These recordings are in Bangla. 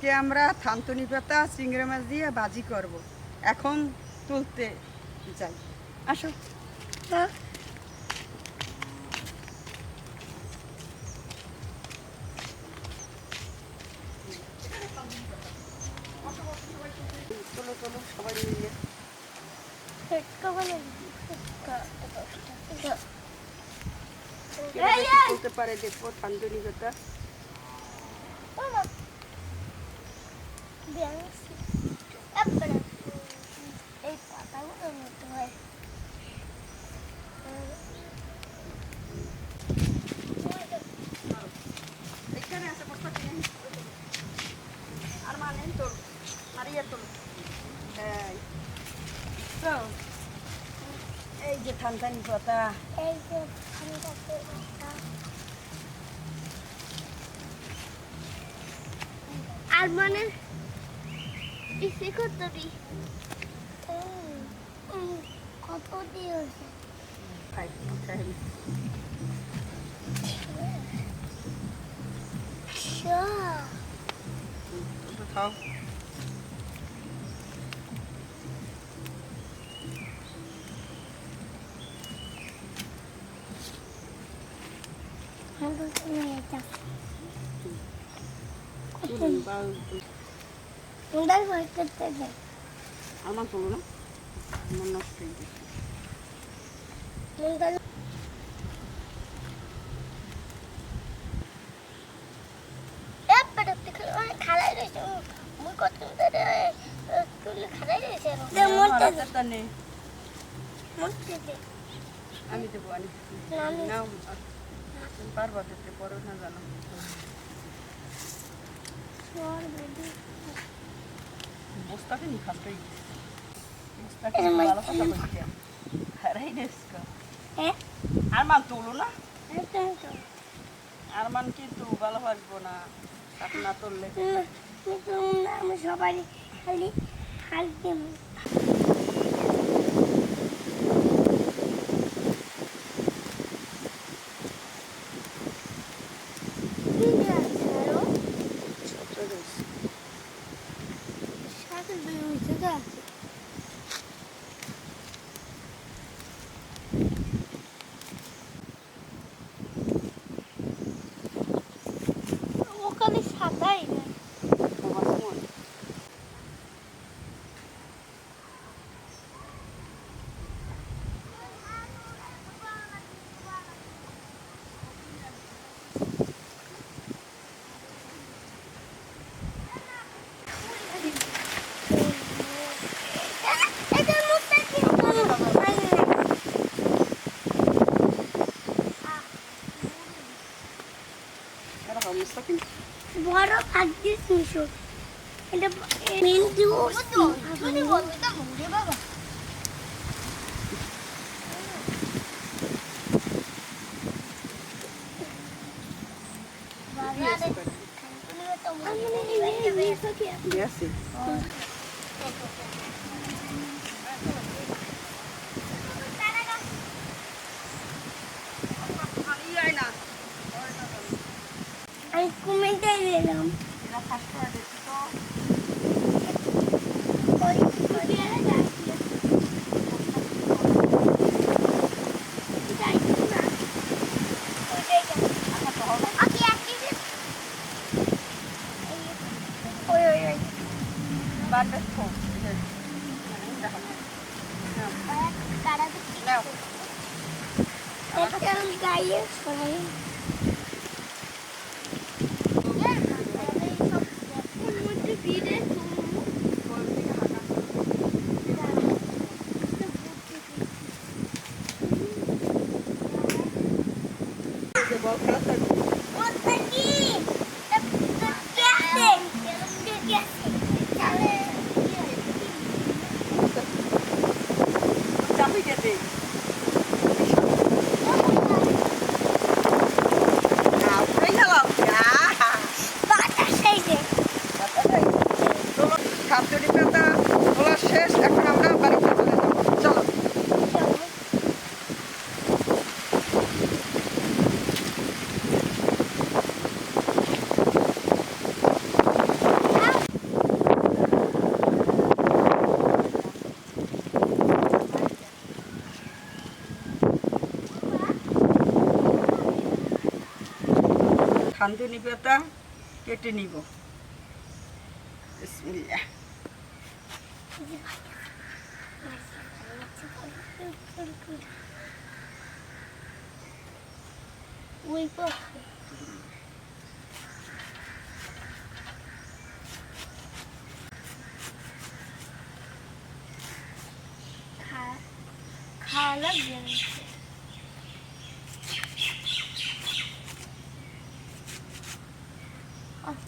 আজকে আমরা থানতুনি পাতা চিংড়ি মাছ দিয়ে ভাজি করব। এখন তুলতে যাই, আসো। চলো চলো সবাই মিলে তুলতে পারে, দেখবো থানতুনি পাতা। এই পাতাগুলো নিতে হয়। এখানে আছে বস্তা কিনে আর মানে তোর মারিয়া তোর এই যে থানতানি পাতা, এই যে পাতা আর মানে ইসে কত দি কত দিয়েছে খাই খাই খাও। আমার তুলো না, আমার নষ্ট হয়ে গেছে। খালাই রয়েছে মুই কত তুলে খালাই রয়েছে আমি দেবো আনি নাও পারবা দিতে পারো না জানো। বস্তাকে নি খাস্তাই বস্তাকে ভালো কথা বলছি হারাই দেশকা আর মান তুলো না, আর মান কিন্তু ভালো লাগবো না না তুললে। আমি সবাই খালি খালি ওখানে সাদাই না বড় ভাগ্যিস মিশো এটা মেনটি ওস্তি শুনি বল এটা মুড়ে বাবা আমি কমেন্টে দিলাম গাইয়ে সরাই থানকুনি পাতা কেটে নিব। বিসমিল্লাহ। ওই তো খাওয়া লাগবে না।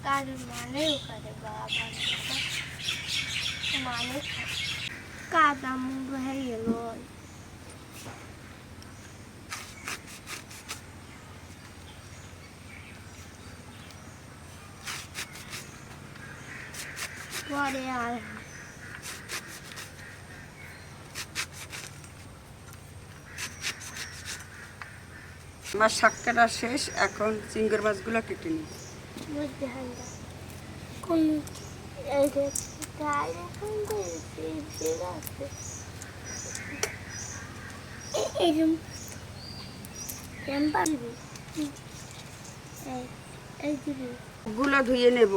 কার মানে ওখানে বাবা মানে কাদা মুখ হয়ে গেল। পরে আর আমার শাক কাটা শেষ, এখন চিংড়ি মাছগুলো কেটে নিই। বুঝতে হয় কোন এই যে গায়ে এখন আছে এরকম টেম্পার এই দিবি গুলো ধুয়ে নেব।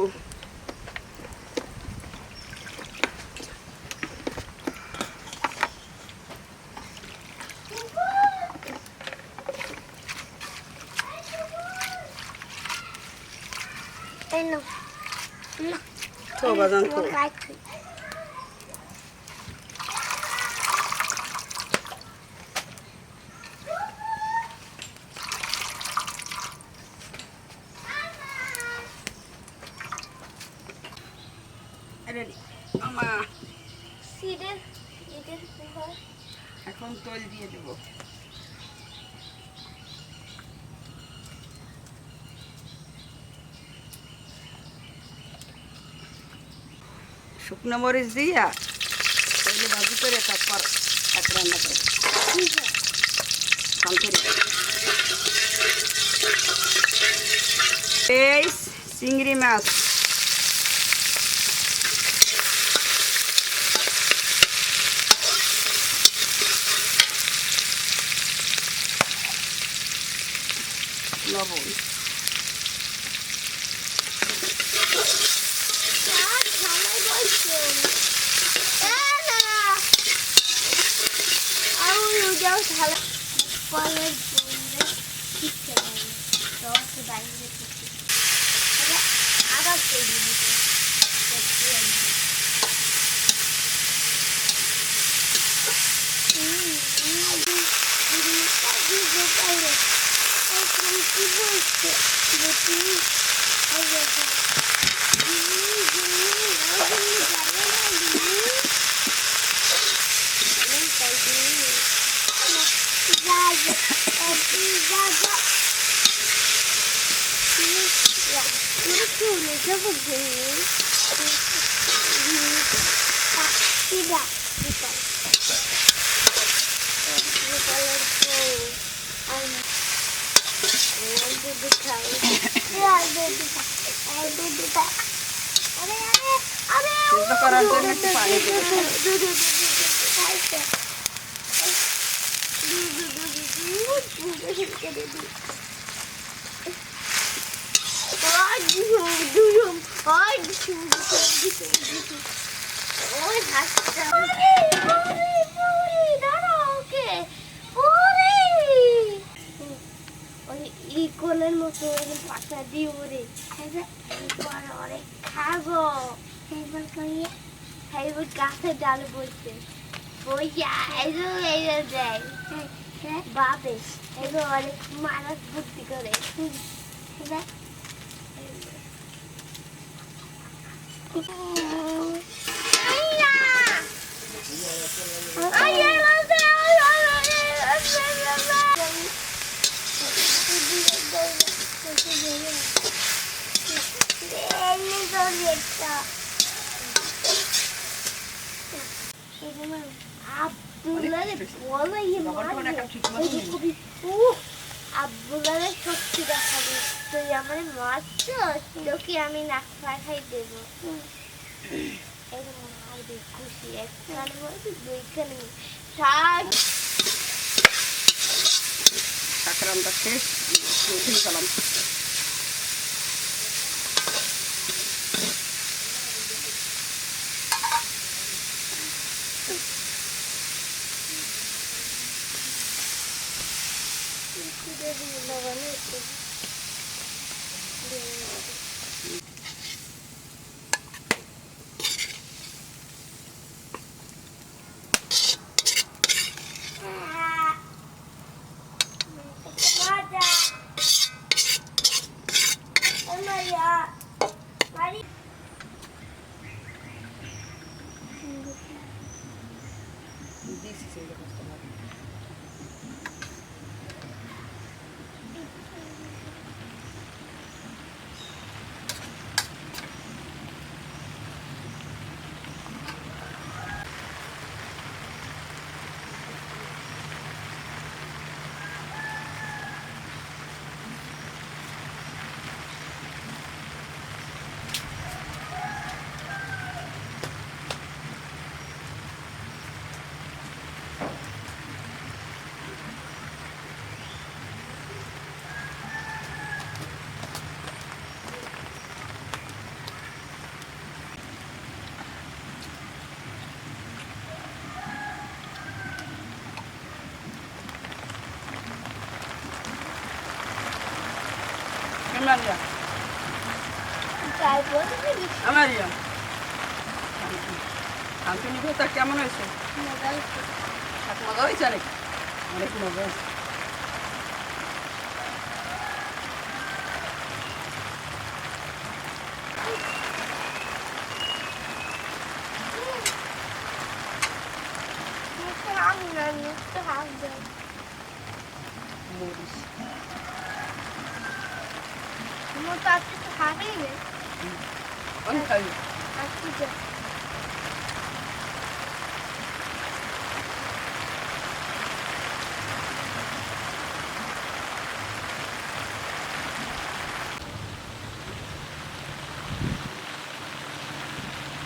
তো বাজান তো এখন তেল দিয়ে দেব। শুকনো মরিচ দিয়া তেলে ভাজি করে তারপর শাক রান্না করে এই চিংড়ি মাছ লবণ আবার তৈরি করার জন্য একটু পানি দেবো। কোলের মতো পাতা দিয়ে ওরে অনেক খাবো গাছের ডালে বসে দেয় বাবে এগুলো অনেক মানুষ বুদ্ধি করে আব্বুলারে সত্যি দেখাবো তুই আমার মাছ তোকে আমি না খাই দেবো খুশি একখানে দুইখানে শাক শাক রান্না শেষ, উঠিয়ে গেলাম। মারিয়া যাই বলি আমারিয়া শান্তনি ভর্তা কেমন হয়েছে মজা হচ্ছে মজা হয়েছে অনেক অনেক মজা হয়েছে মরিচ অনেক খাবি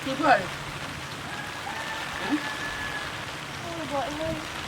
কি করে বল